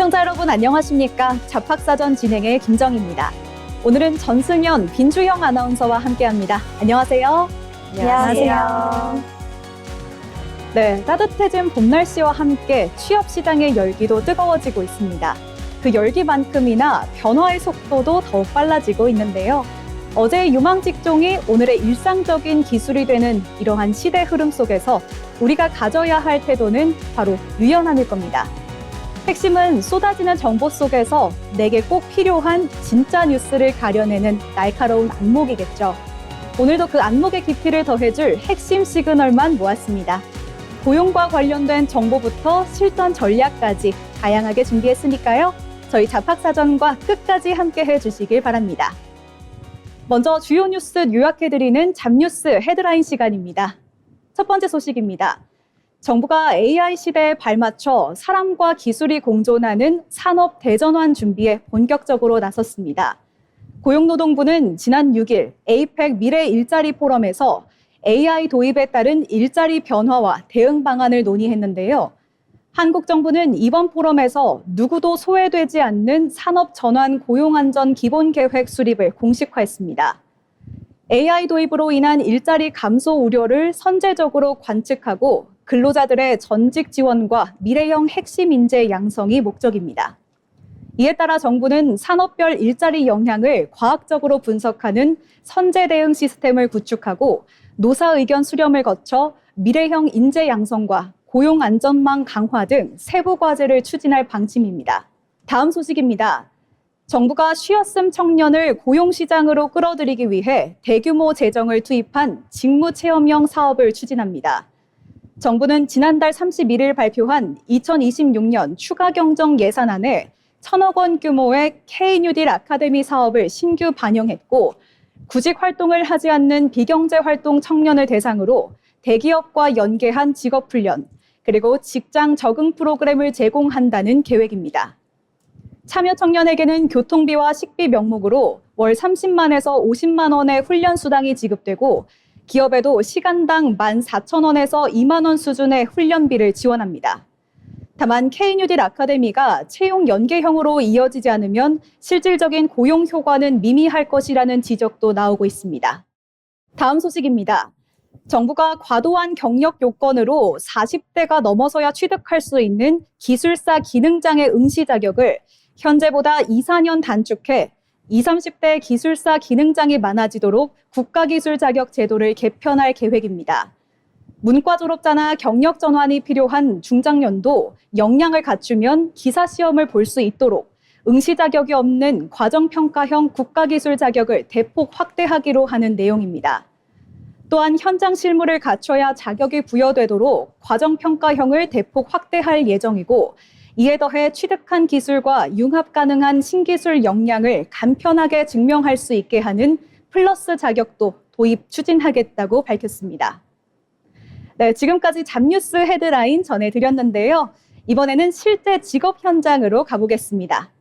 시청자 여러분 안녕하십니까? 잡학사전 진행의 김정희입니다. 오늘은 전승현, 빈주영 아나운서와 함께합니다. 안녕하세요. 안녕하세요. 네, 따뜻해진 봄 날씨와 함께 취업 시장의 열기도 뜨거워지고 있습니다. 그 열기만큼이나 변화의 속도도 더욱 빨라지고 있는데요. 어제의 유망 직종이 오늘의 일상적인 기술이 되는 이러한 시대 흐름 속에서 우리가 가져야 할 태도는 바로 유연함일 겁니다. 핵심은 쏟아지는 정보 속에서 내게 꼭 필요한 진짜 뉴스를 가려내는 날카로운 안목이겠죠. 오늘도 그 안목의 깊이를 더해줄 핵심 시그널만 모았습니다. 고용과 관련된 정보부터 실전 전략까지 다양하게 준비했으니까요. 저희 잡학사전과 끝까지 함께 해주시길 바랍니다. 먼저 주요 뉴스 요약해드리는 잡뉴스 헤드라인 시간입니다. 첫 번째 소식입니다. 정부가 AI 시대에 발맞춰 사람과 기술이 공존하는 산업 대전환 준비에 본격적으로 나섰습니다. 고용노동부는 지난 6일 에이펙 미래 일자리 포럼에서 AI 도입에 따른 일자리 변화와 대응 방안을 논의했는데요. 한국 정부는 이번 포럼에서 누구도 소외되지 않는 산업 전환 고용 안전 기본 계획 수립을 공식화했습니다. AI 도입으로 인한 일자리 감소 우려를 선제적으로 관측하고 근로자들의 전직 지원과 미래형 핵심 인재 양성이 목적입니다. 이에 따라 정부는 산업별 일자리 영향을 과학적으로 분석하는 선제 대응 시스템을 구축하고 노사 의견 수렴을 거쳐 미래형 인재 양성과 고용 안전망 강화 등 세부 과제를 추진할 방침입니다. 다음 소식입니다. 정부가 쉬었음 청년을 고용시장으로 끌어들이기 위해 대규모 재정을 투입한 직무체험형 사업을 추진합니다. 정부는 지난달 31일 발표한 2026년 추가경정 예산안에 1,000억 원 규모의 K-뉴딜 아카데미 사업을 신규 반영했고 구직 활동을 하지 않는 비경제활동 청년을 대상으로 대기업과 연계한 직업훈련, 그리고 직장 적응 프로그램을 제공한다는 계획입니다. 참여 청년에게는 교통비와 식비 명목으로 월 30만에서 50만 원의 훈련 수당이 지급되고 기업에도 시간당 14,000원에서 2만 원 수준의 훈련비를 지원합니다. 다만 K-뉴딜 아카데미가 채용 연계형으로 이어지지 않으면 실질적인 고용 효과는 미미할 것이라는 지적도 나오고 있습니다. 다음 소식입니다. 정부가 과도한 경력 요건으로 40대가 넘어서야 취득할 수 있는 기술사 기능장애 응시 자격을 현재보다 2, 4년 단축해 20, 30대 기술사 기능장이 많아지도록 국가기술 자격 제도를 개편할 계획입니다. 문과 졸업자나 경력 전환이 필요한 중장년도 역량을 갖추면 기사 시험을 볼 수 있도록 응시 자격이 없는 과정평가형 국가기술 자격을 대폭 확대하기로 하는 내용입니다. 또한 현장 실무를 갖춰야 자격이 부여되도록 과정평가형을 대폭 확대할 예정이고 이에 더해 취득한 기술과 융합 가능한 신기술 역량을 간편하게 증명할 수 있게 하는 플러스 자격도 도입 추진하겠다고 밝혔습니다. 네, 지금까지 잡뉴스 헤드라인 전해드렸는데요. 이번에는 실제 직업 현장으로 가보겠습니다.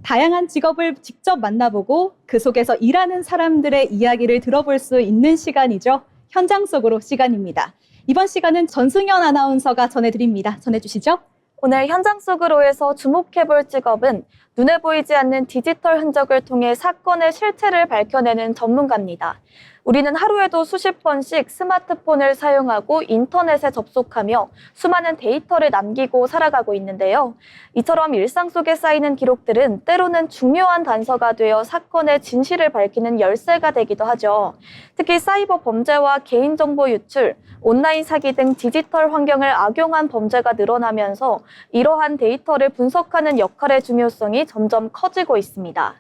다양한 직업을 직접 만나보고 그 속에서 일하는 사람들의 이야기를 들어볼 수 있는 시간이죠. 현장 속으로 시간입니다. 이번 시간은 전승현 아나운서가 전해드립니다. 전해주시죠. 오늘 현장 속으로에서 주목해볼 직업은 눈에 보이지 않는 디지털 흔적을 통해 사건의 실체를 밝혀내는 전문가입니다. 우리는 하루에도 수십 번씩 스마트폰을 사용하고 인터넷에 접속하며 수많은 데이터를 남기고 살아가고 있는데요. 이처럼 일상 속에 쌓이는 기록들은 때로는 중요한 단서가 되어 사건의 진실을 밝히는 열쇠가 되기도 하죠. 특히 사이버 범죄와 개인정보 유출, 온라인 사기 등 디지털 환경을 악용한 범죄가 늘어나면서 이러한 데이터를 분석하는 역할의 중요성이 점점 커지고 있습니다.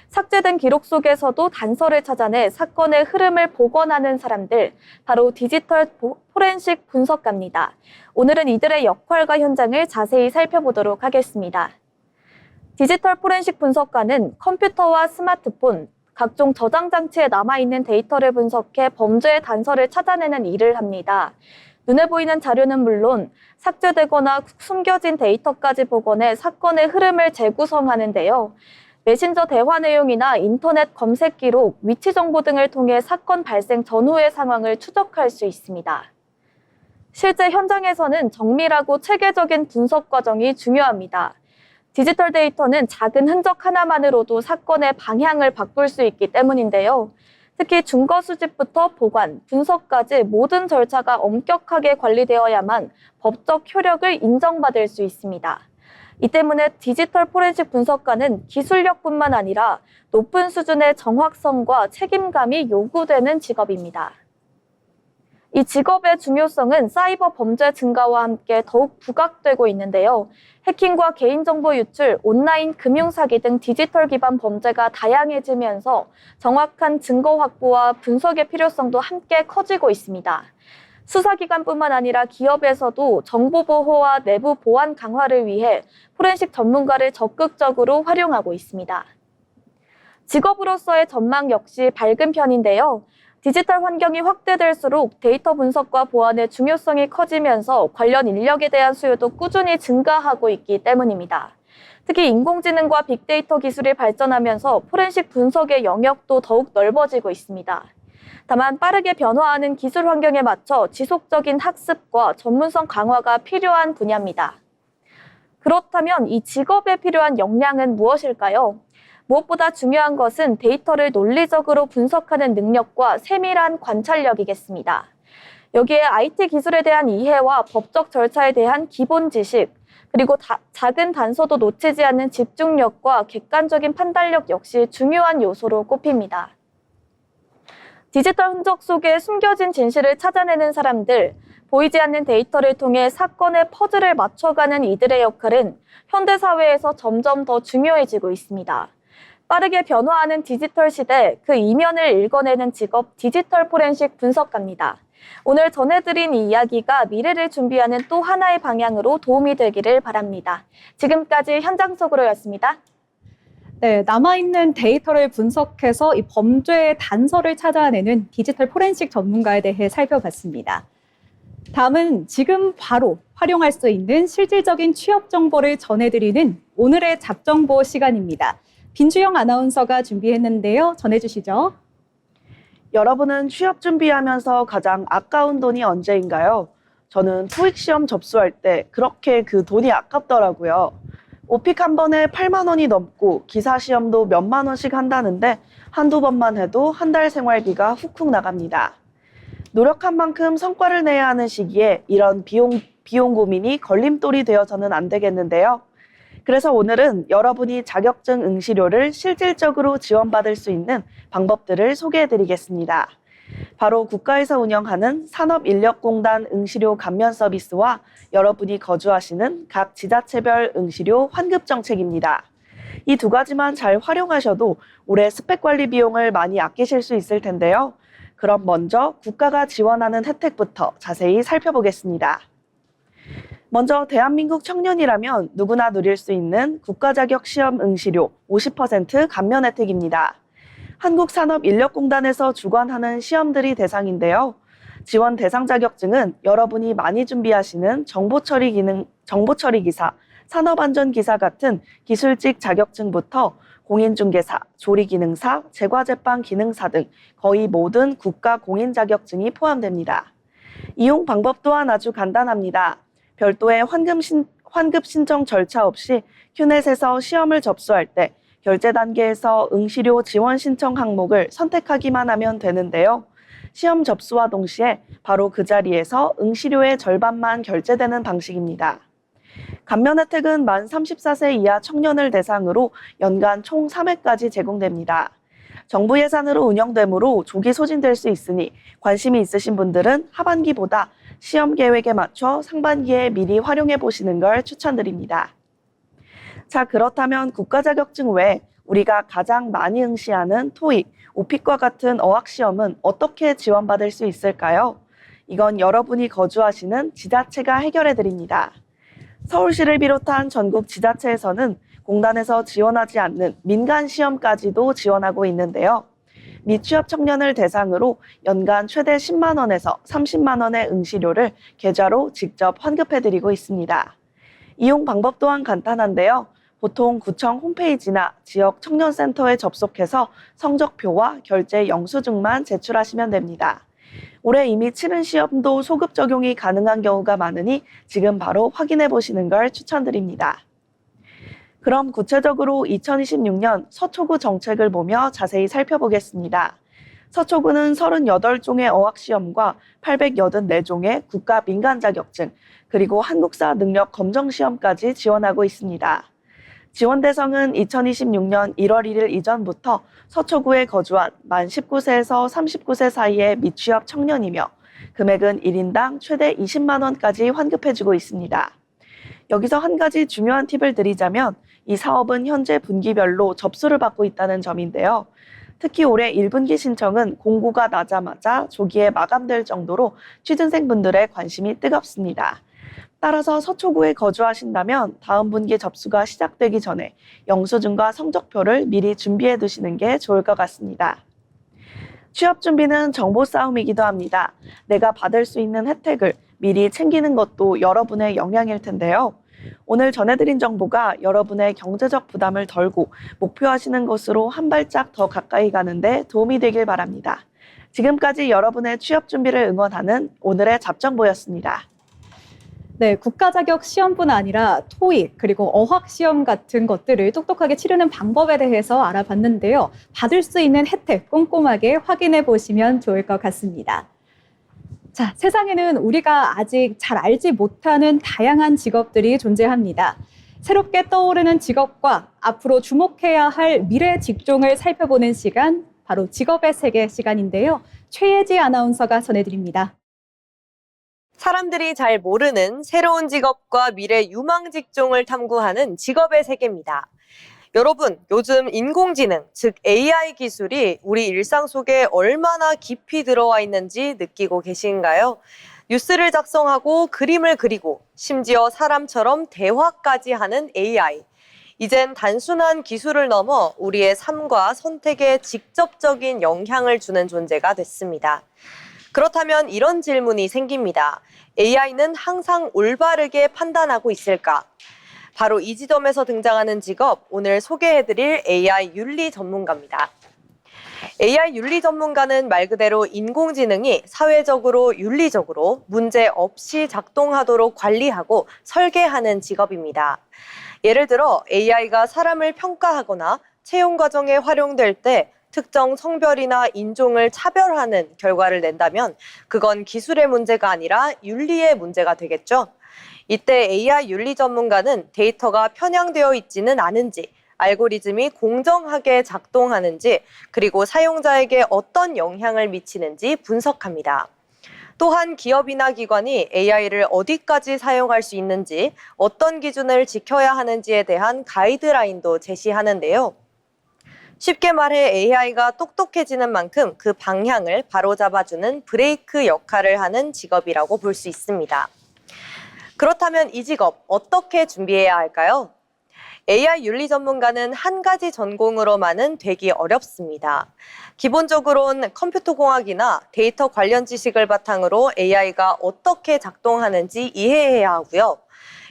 삭제된 기록 속에서도 단서를 찾아내 사건의 흐름을 복원하는 사람들, 바로 디지털 포렌식 분석가입니다. 오늘은 이들의 역할과 현장을 자세히 살펴보도록 하겠습니다. 디지털 포렌식 분석가는 컴퓨터와 스마트폰, 각종 저장 장치에 남아있는 데이터를 분석해 범죄의 단서를 찾아내는 일을 합니다. 눈에 보이는 자료는 물론 삭제되거나 숨겨진 데이터까지 복원해 사건의 흐름을 재구성하는데요. 메신저 대화 내용이나 인터넷 검색 기록, 위치 정보 등을 통해 사건 발생 전후의 상황을 추적할 수 있습니다. 실제 현장에서는 정밀하고 체계적인 분석 과정이 중요합니다. 디지털 데이터는 작은 흔적 하나만으로도 사건의 방향을 바꿀 수 있기 때문인데요. 특히 증거 수집부터 보관, 분석까지 모든 절차가 엄격하게 관리되어야만 법적 효력을 인정받을 수 있습니다. 이 때문에 디지털 포렌식 분석가는 기술력뿐만 아니라 높은 수준의 정확성과 책임감이 요구되는 직업입니다. 이 직업의 중요성은 사이버 범죄 증가와 함께 더욱 부각되고 있는데요. 해킹과 개인정보 유출, 온라인 금융사기 등 디지털 기반 범죄가 다양해지면서 정확한 증거 확보와 분석의 필요성도 함께 커지고 있습니다. 수사기관뿐만 아니라 기업에서도 정보 보호와 내부 보안 강화를 위해 포렌식 전문가를 적극적으로 활용하고 있습니다. 직업으로서의 전망 역시 밝은 편인데요. 디지털 환경이 확대될수록 데이터 분석과 보안의 중요성이 커지면서 관련 인력에 대한 수요도 꾸준히 증가하고 있기 때문입니다. 특히 인공지능과 빅데이터 기술이 발전하면서 포렌식 분석의 영역도 더욱 넓어지고 있습니다. 다만 빠르게 변화하는 기술 환경에 맞춰 지속적인 학습과 전문성 강화가 필요한 분야입니다. 그렇다면 이 직업에 필요한 역량은 무엇일까요? 무엇보다 중요한 것은 데이터를 논리적으로 분석하는 능력과 세밀한 관찰력이겠습니다. 여기에 IT 기술에 대한 이해와 법적 절차에 대한 기본 지식, 그리고 작은 단서도 놓치지 않는 집중력과 객관적인 판단력 역시 중요한 요소로 꼽힙니다. 디지털 흔적 속에 숨겨진 진실을 찾아내는 사람들, 보이지 않는 데이터를 통해 사건의 퍼즐을 맞춰가는 이들의 역할은 현대사회에서 점점 더 중요해지고 있습니다. 빠르게 변화하는 디지털 시대, 그 이면을 읽어내는 직업 디지털 포렌식 분석가입니다. 오늘 전해드린 이 이야기가 미래를 준비하는 또 하나의 방향으로 도움이 되기를 바랍니다. 지금까지 현장 속으로였습니다. 네, 남아있는 데이터를 분석해서 이 범죄의 단서를 찾아내는 디지털 포렌식 전문가에 대해 살펴봤습니다. 다음은 지금 바로 활용할 수 있는 실질적인 취업 정보를 전해드리는 오늘의 잡정보 시간입니다. 빈주영 아나운서가 준비했는데요. 전해주시죠. 여러분은 취업 준비하면서 가장 아까운 돈이 언제인가요? 저는 토익 시험 접수할 때 그렇게 그 돈이 아깝더라고요. 오픽 한 번에 8만 원이 넘고 기사 시험도 몇만 원씩 한다는데 한두 번만 해도 한 달 생활비가 훅훅 나갑니다. 노력한 만큼 성과를 내야 하는 시기에 이런 비용 고민이 걸림돌이 되어서는 안 되겠는데요. 그래서 오늘은 여러분이 자격증 응시료를 실질적으로 지원받을 수 있는 방법들을 소개해드리겠습니다. 바로 국가에서 운영하는 산업인력공단 응시료 감면 서비스와 여러분이 거주하시는 각 지자체별 응시료 환급 정책입니다. 이 두 가지만 잘 활용하셔도 올해 스펙 관리 비용을 많이 아끼실 수 있을 텐데요. 그럼 먼저 국가가 지원하는 혜택부터 자세히 살펴보겠습니다. 먼저 대한민국 청년이라면 누구나 누릴 수 있는 국가자격시험 응시료 50% 감면 혜택입니다. 한국산업인력공단에서 주관하는 시험들이 대상인데요. 지원 대상 자격증은 여러분이 많이 준비하시는 정보처리기사, 산업안전기사 같은 기술직 자격증부터 공인중개사, 조리기능사, 제과제빵기능사 등 거의 모든 국가 공인 자격증이 포함됩니다. 이용 방법 또한 아주 간단합니다. 별도의 환급 신청 절차 없이 큐넷에서 시험을 접수할 때 결제 단계에서 응시료 지원 신청 항목을 선택하기만 하면 되는데요. 시험 접수와 동시에 바로 그 자리에서 응시료의 절반만 결제되는 방식입니다. 감면 혜택은 만 34세 이하 청년을 대상으로 연간 총 3회까지 제공됩니다. 정부 예산으로 운영되므로 조기 소진될 수 있으니 관심이 있으신 분들은 하반기보다 시험 계획에 맞춰 상반기에 미리 활용해 보시는 걸 추천드립니다. 자, 그렇다면 국가 자격증 외에 우리가 가장 많이 응시하는 토익, 오픽과 같은 어학시험은 어떻게 지원받을 수 있을까요? 이건 여러분이 거주하시는 지자체가 해결해 드립니다. 서울시를 비롯한 전국 지자체에서는 공단에서 지원하지 않는 민간 시험까지도 지원하고 있는데요. 미취업 청년을 대상으로 연간 최대 10만 원에서 30만 원의 응시료를 계좌로 직접 환급해드리고 있습니다. 이용 방법 또한 간단한데요. 보통 구청 홈페이지나 지역 청년센터에 접속해서 성적표와 결제 영수증만 제출하시면 됩니다. 올해 이미 치른 시험도 소급 적용이 가능한 경우가 많으니 지금 바로 확인해 보시는 걸 추천드립니다. 그럼 구체적으로 2026년 서초구 정책을 보며 자세히 살펴보겠습니다. 서초구는 38종의 어학시험과 884종의 국가 민간 자격증, 그리고 한국사 능력 검정 시험까지 지원하고 있습니다. 지원 대상은 2026년 1월 1일 이전부터 서초구에 거주한 만 19세에서 39세 사이의 미취업 청년이며 금액은 1인당 최대 20만 원까지 환급해주고 있습니다. 여기서 한 가지 중요한 팁을 드리자면 이 사업은 현재 분기별로 접수를 받고 있다는 점인데요. 특히 올해 1분기 신청은 공고가 나자마자 조기에 마감될 정도로 취준생분들의 관심이 뜨겁습니다. 따라서 서초구에 거주하신다면 다음 분기 접수가 시작되기 전에 영수증과 성적표를 미리 준비해 두시는 게 좋을 것 같습니다. 취업 준비는 정보 싸움이기도 합니다. 내가 받을 수 있는 혜택을 미리 챙기는 것도 여러분의 역량일 텐데요. 오늘 전해드린 정보가 여러분의 경제적 부담을 덜고 목표하시는 것으로 한 발짝 더 가까이 가는데 도움이 되길 바랍니다. 지금까지 여러분의 취업 준비를 응원하는 오늘의 잡정보였습니다. 네, 국가 자격 시험뿐 아니라 토익 그리고 어학 시험 같은 것들을 똑똑하게 치르는 방법에 대해서 알아봤는데요. 받을 수 있는 혜택 꼼꼼하게 확인해 보시면 좋을 것 같습니다. 자, 세상에는 우리가 아직 잘 알지 못하는 다양한 직업들이 존재합니다. 새롭게 떠오르는 직업과 앞으로 주목해야 할 미래 직종을 살펴보는 시간, 바로 직업의 세계 시간인데요. 최예지 아나운서가 전해드립니다. 사람들이 잘 모르는 새로운 직업과 미래 유망 직종을 탐구하는 직업의 세계입니다. 여러분, 요즘 인공지능, 즉 AI 기술이 우리 일상 속에 얼마나 깊이 들어와 있는지 느끼고 계신가요? 뉴스를 작성하고 그림을 그리고 심지어 사람처럼 대화까지 하는 AI. 이젠 단순한 기술을 넘어 우리의 삶과 선택에 직접적인 영향을 주는 존재가 됐습니다. 그렇다면 이런 질문이 생깁니다. AI는 항상 올바르게 판단하고 있을까? 바로 이 지점에서 등장하는 직업, 오늘 소개해드릴 AI 윤리 전문가입니다. AI 윤리 전문가는 말 그대로 인공지능이 사회적으로 윤리적으로 문제 없이 작동하도록 관리하고 설계하는 직업입니다. 예를 들어 AI가 사람을 평가하거나 채용 과정에 활용될 때 특정 성별이나 인종을 차별하는 결과를 낸다면 그건 기술의 문제가 아니라 윤리의 문제가 되겠죠. 이때 AI 윤리 전문가는 데이터가 편향되어 있지는 않은지, 알고리즘이 공정하게 작동하는지, 그리고 사용자에게 어떤 영향을 미치는지 분석합니다. 또한 기업이나 기관이 AI를 어디까지 사용할 수 있는지, 어떤 기준을 지켜야 하는지에 대한 가이드라인도 제시하는데요. 쉽게 말해 AI가 똑똑해지는 만큼 그 방향을 바로잡아주는 브레이크 역할을 하는 직업이라고 볼 수 있습니다. 그렇다면 이 직업 어떻게 준비해야 할까요? AI 윤리 전문가는 한 가지 전공으로만은 되기 어렵습니다. 기본적으로는 컴퓨터공학이나 데이터 관련 지식을 바탕으로 AI가 어떻게 작동하는지 이해해야 하고요.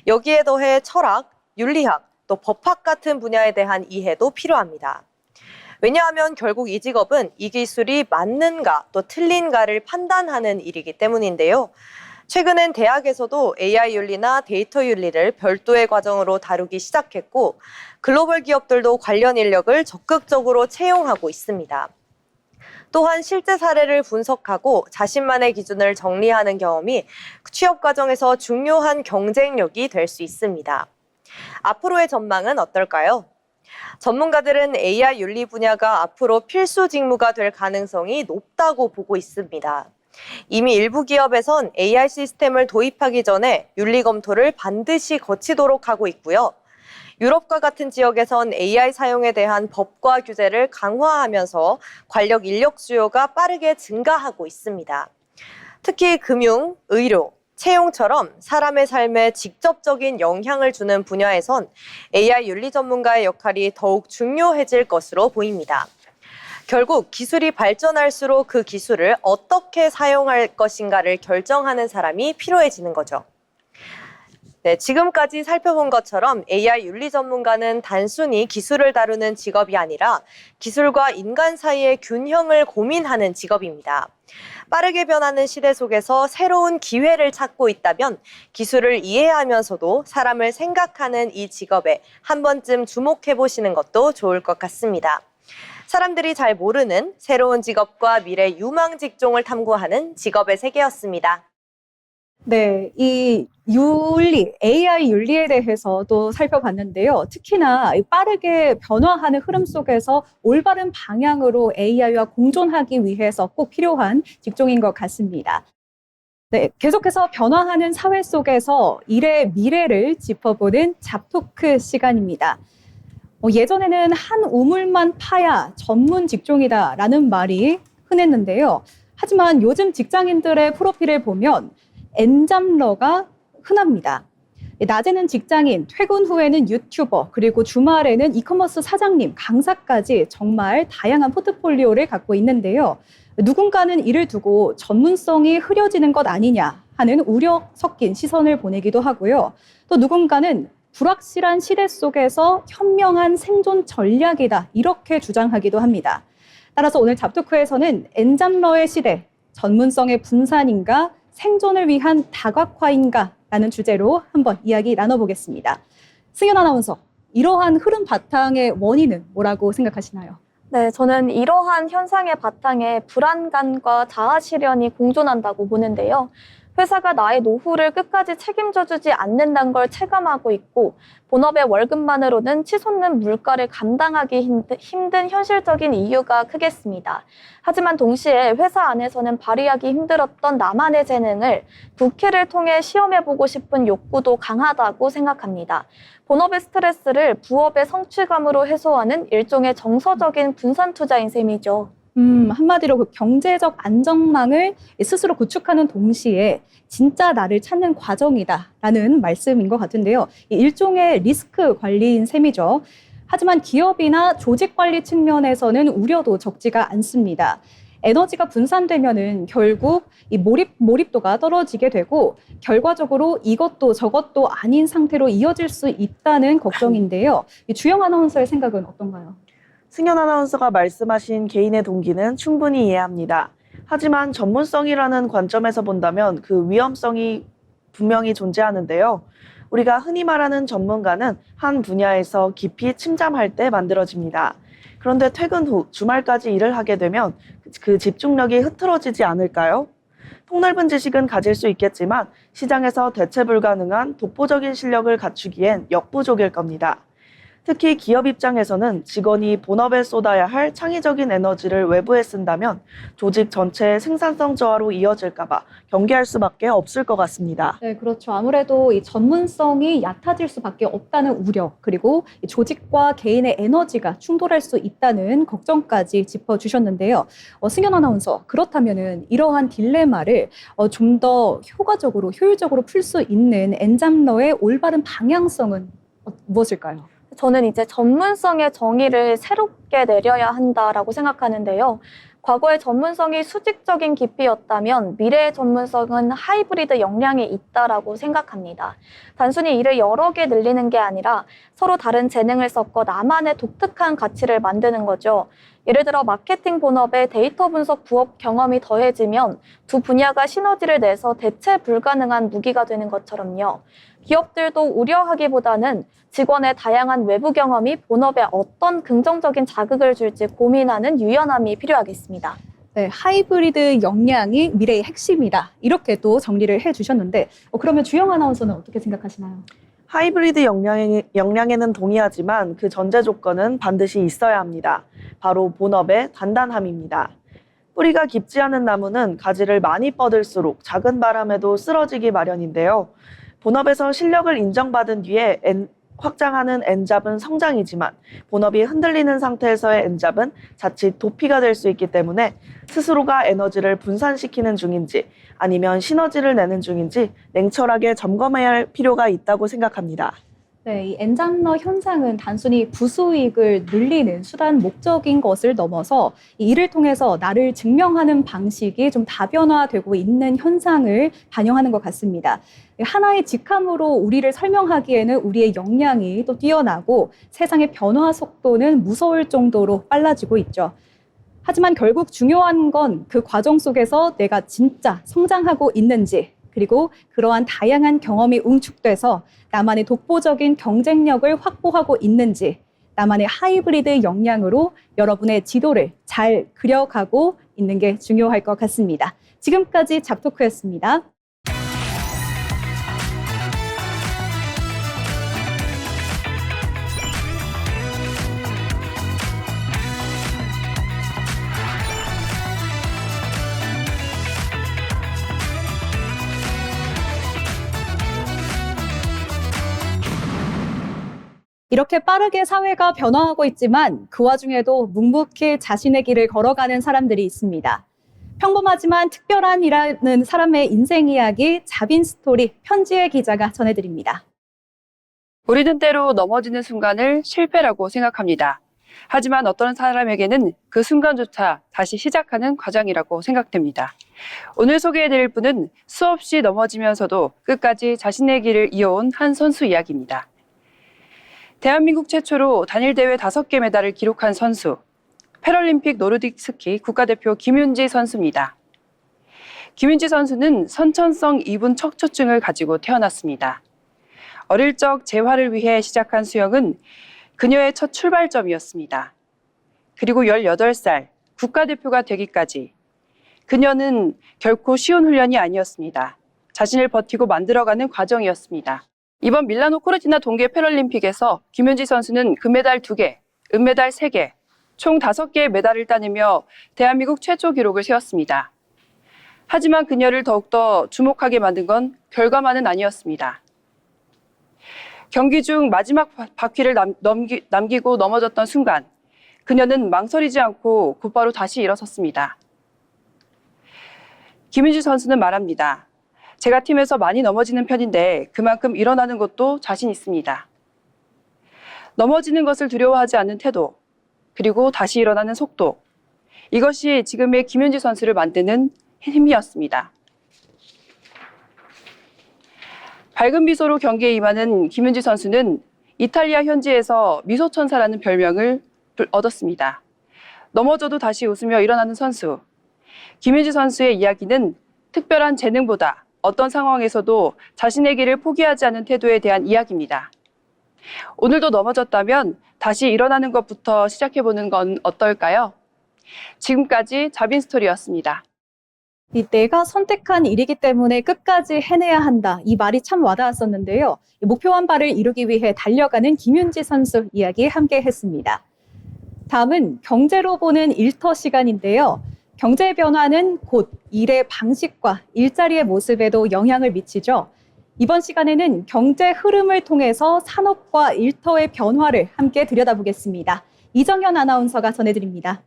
여기에 더해 철학, 윤리학, 또 법학 같은 분야에 대한 이해도 필요합니다. 왜냐하면 결국 이 직업은 이 기술이 맞는가 또 틀린가를 판단하는 일이기 때문인데요. 최근엔 대학에서도 AI 윤리나 데이터 윤리를 별도의 과정으로 다루기 시작했고 글로벌 기업들도 관련 인력을 적극적으로 채용하고 있습니다. 또한 실제 사례를 분석하고 자신만의 기준을 정리하는 경험이 취업 과정에서 중요한 경쟁력이 될 수 있습니다. 앞으로의 전망은 어떨까요? 전문가들은 AI 윤리 분야가 앞으로 필수 직무가 될 가능성이 높다고 보고 있습니다. 이미 일부 기업에선 AI 시스템을 도입하기 전에 윤리 검토를 반드시 거치도록 하고 있고요. 유럽과 같은 지역에선 AI 사용에 대한 법과 규제를 강화하면서 관력 인력 수요가 빠르게 증가하고 있습니다. 특히 금융, 의료, 채용처럼 사람의 삶에 직접적인 영향을 주는 분야에선 AI 윤리 전문가의 역할이 더욱 중요해질 것으로 보입니다. 결국 기술이 발전할수록 그 기술을 어떻게 사용할 것인가를 결정하는 사람이 필요해지는 거죠. 네, 지금까지 살펴본 것처럼 AI 윤리 전문가는 단순히 기술을 다루는 직업이 아니라 기술과 인간 사이의 균형을 고민하는 직업입니다. 빠르게 변하는 시대 속에서 새로운 기회를 찾고 있다면 기술을 이해하면서도 사람을 생각하는 이 직업에 한 번쯤 주목해 보시는 것도 좋을 것 같습니다. 사람들이 잘 모르는 새로운 직업과 미래 유망 직종을 탐구하는 직업의 세계였습니다. 네, 이 윤리, AI 윤리에 대해서도 살펴봤는데요. 특히나 이 빠르게 변화하는 흐름 속에서 올바른 방향으로 AI와 공존하기 위해서 꼭 필요한 직종인 것 같습니다. 네, 계속해서 변화하는 사회 속에서 일의 미래를 짚어보는 잡토크 시간입니다. 예전에는 한 우물만 파야 전문 직종이다라는 말이 흔했는데요. 하지만 요즘 직장인들의 프로필을 보면 엔잡러가 흔합니다. 낮에는 직장인, 퇴근 후에는 유튜버, 그리고 주말에는 이커머스 사장님, 강사까지 정말 다양한 포트폴리오를 갖고 있는데요. 누군가는 이를 두고 전문성이 흐려지는 것 아니냐 하는 우려 섞인 시선을 보내기도 하고요. 또 누군가는 불확실한 시대 속에서 현명한 생존 전략이다 이렇게 주장하기도 합니다. 따라서 오늘 잡토크에서는 엔잡러의 시대, 전문성의 분산인가, 생존을 위한 다각화인가 라는 주제로 한번 이야기 나눠보겠습니다. 승연 아나운서, 이러한 흐름 바탕의 원인은 뭐라고 생각하시나요? 네, 저는 이러한 현상의 바탕에 불안감과 자아 실현이 공존한다고 보는데요. 회사가 나의 노후를 끝까지 책임져주지 않는다는 걸 체감하고 있고 본업의 월급만으로는 치솟는 물가를 감당하기 힘든 현실적인 이유가 크겠습니다. 하지만 동시에 회사 안에서는 발휘하기 힘들었던 나만의 재능을 국회를 통해 시험해보고 싶은 욕구도 강하다고 생각합니다. 본업의 스트레스를 부업의 성취감으로 해소하는 일종의 정서적인 분산 투자인 셈이죠. 한마디로 그 경제적 안정망을 스스로 구축하는 동시에 진짜 나를 찾는 과정이다라는 말씀인 것 같은데요. 일종의 리스크 관리인 셈이죠. 하지만 기업이나 조직 관리 측면에서는 우려도 적지가 않습니다. 에너지가 분산되면은 결국 이 몰입도가 떨어지게 되고 결과적으로 이것도 저것도 아닌 상태로 이어질 수 있다는 걱정인데요. 주영 아나운서의 생각은 어떤가요? 승연 아나운서가 말씀하신 개인의 동기는 충분히 이해합니다. 하지만 전문성이라는 관점에서 본다면 그 위험성이 분명히 존재하는데요. 우리가 흔히 말하는 전문가는 한 분야에서 깊이 침잠할 때 만들어집니다. 그런데 퇴근 후 주말까지 일을 하게 되면 그 집중력이 흐트러지지 않을까요? 폭넓은 지식은 가질 수 있겠지만 시장에서 대체 불가능한 독보적인 실력을 갖추기엔 역부족일 겁니다. 특히 기업 입장에서는 직원이 본업에 쏟아야 할 창의적인 에너지를 외부에 쓴다면 조직 전체의 생산성 저하로 이어질까 봐 경계할 수밖에 없을 것 같습니다. 네, 그렇죠. 아무래도 이 전문성이 얕아질 수밖에 없다는 우려, 그리고 이 조직과 개인의 에너지가 충돌할 수 있다는 걱정까지 짚어주셨는데요. 승연 아나운서, 그렇다면은 이러한 딜레마를 좀 더 효과적으로, 효율적으로 풀 수 있는 엔잡러의 올바른 방향성은 무엇일까요? 저는 이제 전문성의 정의를 새롭게 내려야 한다라고 생각하는데요. 과거의 전문성이 수직적인 깊이였다면 미래의 전문성은 하이브리드 역량이 있다라고 생각합니다. 단순히 일을 여러 개 늘리는 게 아니라 서로 다른 재능을 섞어 나만의 독특한 가치를 만드는 거죠. 예를 들어 마케팅 본업에 데이터 분석 부업 경험이 더해지면 두 분야가 시너지를 내서 대체 불가능한 무기가 되는 것처럼요. 기업들도 우려하기보다는 직원의 다양한 외부 경험이 본업에 어떤 긍정적인 자극을 줄지 고민하는 유연함이 필요하겠습니다. 네, 하이브리드 역량이 미래의 핵심이다. 이렇게 또 정리를 해주셨는데 그러면 주영 아나운서는 어떻게 생각하시나요? 하이브리드 역량에는 동의하지만 그 전제 조건은 반드시 있어야 합니다. 바로 본업의 단단함입니다. 뿌리가 깊지 않은 나무는 가지를 많이 뻗을수록 작은 바람에도 쓰러지기 마련인데요. 본업에서 실력을 인정받은 뒤에 확장하는 엔잡은 성장이지만 본업이 흔들리는 상태에서의 엔잡은 자칫 도피가 될 수 있기 때문에 스스로가 에너지를 분산시키는 중인지 아니면 시너지를 내는 중인지 냉철하게 점검해야 할 필요가 있다고 생각합니다. 네, 이 엔잡러 현상은 단순히 부수익을 늘리는 수단 목적인 것을 넘어서 이 일을 통해서 나를 증명하는 방식이 좀 다변화되고 있는 현상을 반영하는 것 같습니다. 하나의 직함으로 우리를 설명하기에는 우리의 역량이 또 뛰어나고 세상의 변화 속도는 무서울 정도로 빨라지고 있죠. 하지만 결국 중요한 건 그 과정 속에서 내가 진짜 성장하고 있는지, 그리고 그러한 다양한 경험이 응축돼서 나만의 독보적인 경쟁력을 확보하고 있는지, 나만의 하이브리드 역량으로 여러분의 지도를 잘 그려가고 있는 게 중요할 것 같습니다. 지금까지 잡토크였습니다. 이렇게 빠르게 사회가 변화하고 있지만 그 와중에도 묵묵히 자신의 길을 걸어가는 사람들이 있습니다. 평범하지만 특별한이라는 사람의 인생 이야기 자빈 스토리 편지의 기자가 전해드립니다. 우리는 때로 넘어지는 순간을 실패라고 생각합니다. 하지만 어떤 사람에게는 그 순간조차 다시 시작하는 과정이라고 생각됩니다. 오늘 소개해드릴 분은 수없이 넘어지면서도 끝까지 자신의 길을 이어온 한 선수 이야기입니다. 대한민국 최초로 단일 대회 5개 메달을 기록한 선수, 패럴림픽 노르딕 스키 국가대표 김윤지 선수입니다. 김윤지 선수는 선천성 이분 척추증을 가지고 태어났습니다. 어릴 적 재활을 위해 시작한 수영은 그녀의 첫 출발점이었습니다. 그리고 18살 국가대표가 되기까지 그녀는 결코 쉬운 훈련이 아니었습니다. 자신을 버티고 만들어가는 과정이었습니다. 이번 밀라노 코르티나 동계 패럴림픽에서 김윤지 선수는 금메달 2개, 은메달 3개, 총 5개의 메달을 따내며 대한민국 최초 기록을 세웠습니다. 하지만 그녀를 더욱더 주목하게 만든 건 결과만은 아니었습니다. 경기 중 마지막 바퀴를 남기고 넘어졌던 순간 그녀는 망설이지 않고 곧바로 다시 일어섰습니다. 김윤지 선수는 말합니다. 제가 팀에서 많이 넘어지는 편인데 그만큼 일어나는 것도 자신 있습니다. 넘어지는 것을 두려워하지 않는 태도, 그리고 다시 일어나는 속도. 이것이 지금의 김윤지 선수를 만드는 힘이었습니다. 밝은 미소로 경기에 임하는 김윤지 선수는 이탈리아 현지에서 미소천사라는 별명을 얻었습니다. 넘어져도 다시 웃으며 일어나는 선수. 김윤지 선수의 이야기는 특별한 재능보다 어떤 상황에서도 자신의 길을 포기하지 않는 태도에 대한 이야기입니다. 오늘도 넘어졌다면 다시 일어나는 것부터 시작해보는 건 어떨까요? 지금까지 자빈 스토리였습니다. 내가 선택한 일이기 때문에 끝까지 해내야 한다. 이 말이 참 와닿았었는데요. 목표한 바를 이루기 위해 달려가는 김윤지 선수 이야기 함께 했습니다. 다음은 경제로 보는 일터 시간인데요. 경제의 변화는 곧 일의 방식과 일자리의 모습에도 영향을 미치죠. 이번 시간에는 경제 흐름을 통해서 산업과 일터의 변화를 함께 들여다보겠습니다. 이정현 아나운서가 전해드립니다.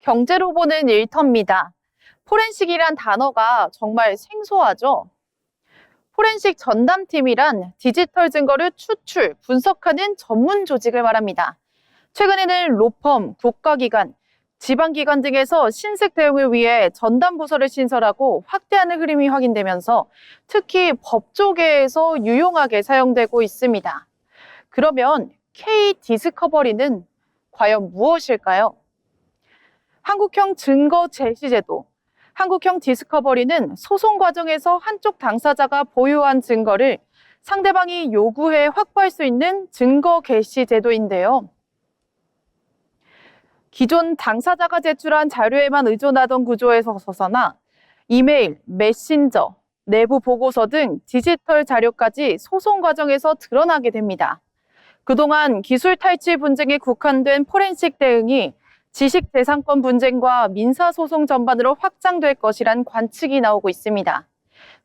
경제로 보는 일터입니다. 포렌식이란 단어가 정말 생소하죠? 포렌식 전담팀이란 디지털 증거를 추출, 분석하는 전문 조직을 말합니다. 최근에는 로펌, 국가기관, 지방기관 등에서 신습 대응을 위해 전담 부서를 신설하고 확대하는 흐름이 확인되면서 특히 법조계에서 유용하게 사용되고 있습니다. 그러면 K-디스커버리는 과연 무엇일까요? 한국형 증거 제시 제도. 한국형 디스커버리는 소송 과정에서 한쪽 당사자가 보유한 증거를 상대방이 요구해 확보할 수 있는 증거 개시 제도인데요. 기존 당사자가 제출한 자료에만 의존하던 구조에서 서서나 이메일, 메신저, 내부 보고서 등 디지털 자료까지 소송 과정에서 드러나게 됩니다. 그동안 기술 탈취 분쟁에 국한된 포렌식 대응이 지식재산권 분쟁과 민사소송 전반으로 확장될 것이란 관측이 나오고 있습니다.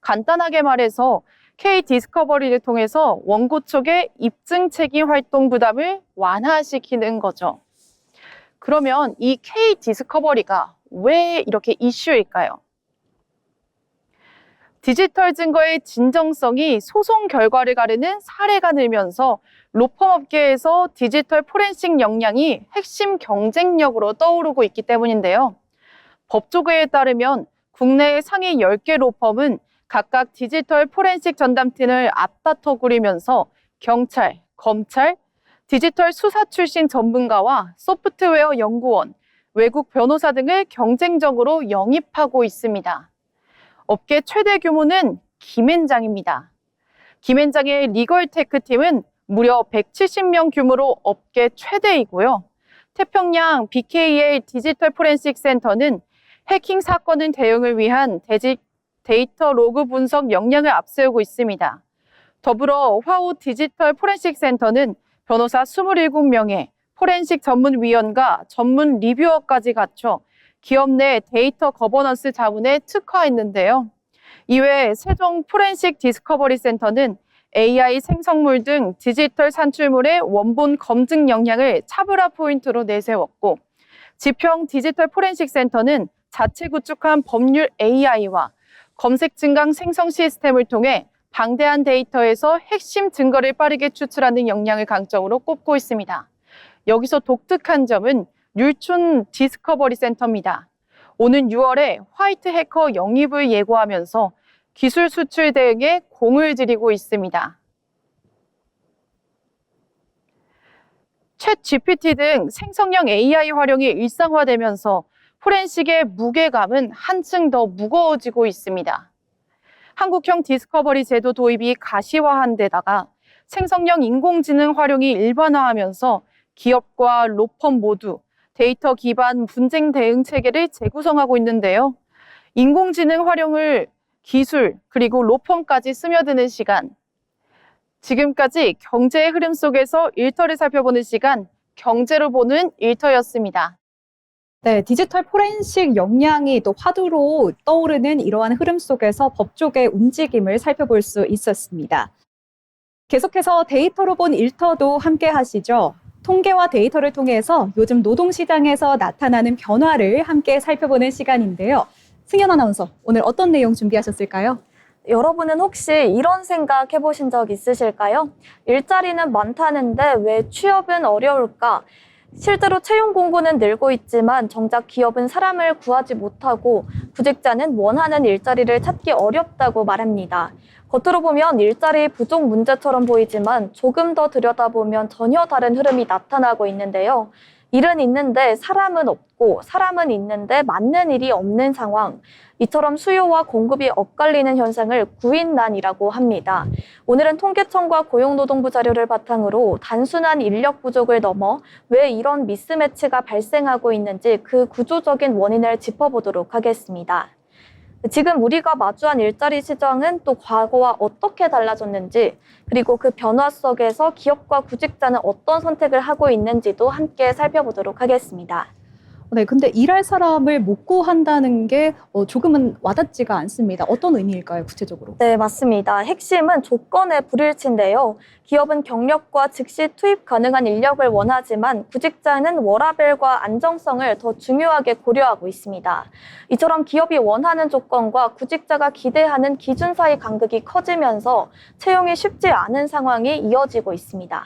간단하게 말해서 K-디스커버리를 통해서 원고 쪽의 입증 책임 활동 부담을 완화시키는 거죠. 그러면 이 K-디스커버리가 왜 이렇게 이슈일까요? 디지털 증거의 진정성이 소송 결과를 가르는 사례가 늘면서 로펌 업계에서 디지털 포렌식 역량이 핵심 경쟁력으로 떠오르고 있기 때문인데요. 법조계에 따르면 국내의 상위 10개 로펌은 각각 디지털 포렌식 전담팀을 앞다퉈 꾸리면서 경찰, 검찰, 디지털 수사 출신 전문가와 소프트웨어 연구원, 외국 변호사 등을 경쟁적으로 영입하고 있습니다. 업계 최대 규모는 김앤장입니다. 김앤장의 리걸테크 팀은 무려 170명 규모로 업계 최대이고요. 태평양 BKL 디지털 포렌식 센터는 해킹 사건을 대응을 위한 데이터 로그 분석 역량을 앞세우고 있습니다. 더불어 화우 디지털 포렌식 센터는 변호사 27명에 포렌식 전문위원과 전문 리뷰어까지 갖춰 기업 내 데이터 거버넌스 자문에 특화했는데요. 이외에 세종 포렌식 디스커버리 센터는 AI 생성물 등 디지털 산출물의 원본 검증 역량을 차별화 포인트로 내세웠고, 지평 디지털 포렌식 센터는 자체 구축한 법률 AI와 검색 증강 생성 시스템을 통해 방대한 데이터에서 핵심 증거를 빠르게 추출하는 역량을 강점으로 꼽고 있습니다. 여기서 독특한 점은 율촌 디스커버리 센터입니다. 오는 6월에 화이트 해커 영입을 예고하면서 기술 수출 대응에 공을 들이고 있습니다. 챗 GPT 등 생성형 AI 활용이 일상화되면서 포렌식의 무게감은 한층 더 무거워지고 있습니다. 한국형 디스커버리 제도 도입이 가시화한 데다가 생성형 인공지능 활용이 일반화하면서 기업과 로펌 모두 데이터 기반 분쟁 대응 체계를 재구성하고 있는데요. 인공지능 활용을 기술 그리고 로펌까지 스며드는 시간. 지금까지 경제의 흐름 속에서 일터를 살펴보는 시간, 경제로 보는 일터였습니다. 네, 디지털 포렌식 역량이 또 화두로 떠오르는 이러한 흐름 속에서 법조계 움직임을 살펴볼 수 있었습니다. 계속해서 데이터로 본 일터도 함께 하시죠. 통계와 데이터를 통해서 요즘 노동시장에서 나타나는 변화를 함께 살펴보는 시간인데요. 승현 아나운서, 오늘 어떤 내용 준비하셨을까요? 여러분은 혹시 이런 생각 해보신 적 있으실까요? 일자리는 많다는데 왜 취업은 어려울까? 실제로 채용 공고는 늘고 있지만 정작 기업은 사람을 구하지 못하고 구직자는 원하는 일자리를 찾기 어렵다고 말합니다. 겉으로 보면 일자리 부족 문제처럼 보이지만 조금 더 들여다보면 전혀 다른 흐름이 나타나고 있는데요. 일은 있는데 사람은 없고 사람은 있는데 맞는 일이 없는 상황. 이처럼 수요와 공급이 엇갈리는 현상을 구인난이라고 합니다. 오늘은 통계청과 고용노동부 자료를 바탕으로 단순한 인력 부족을 넘어 왜 이런 미스매치가 발생하고 있는지 그 구조적인 원인을 짚어보도록 하겠습니다. 지금 우리가 마주한 일자리 시장은 또 과거와 어떻게 달라졌는지, 그리고 그 변화 속에서 기업과 구직자는 어떤 선택을 하고 있는지도 함께 살펴보도록 하겠습니다. 네, 근데 일할 사람을 못 구한다는 게 조금은 와닿지가 않습니다. 어떤 의미일까요, 구체적으로? 네, 맞습니다. 핵심은 조건의 불일치인데요. 기업은 경력과 즉시 투입 가능한 인력을 원하지만 구직자는 워라밸과 안정성을 더 중요하게 고려하고 있습니다. 이처럼 기업이 원하는 조건과 구직자가 기대하는 기준 사이 간극이 커지면서 채용이 쉽지 않은 상황이 이어지고 있습니다.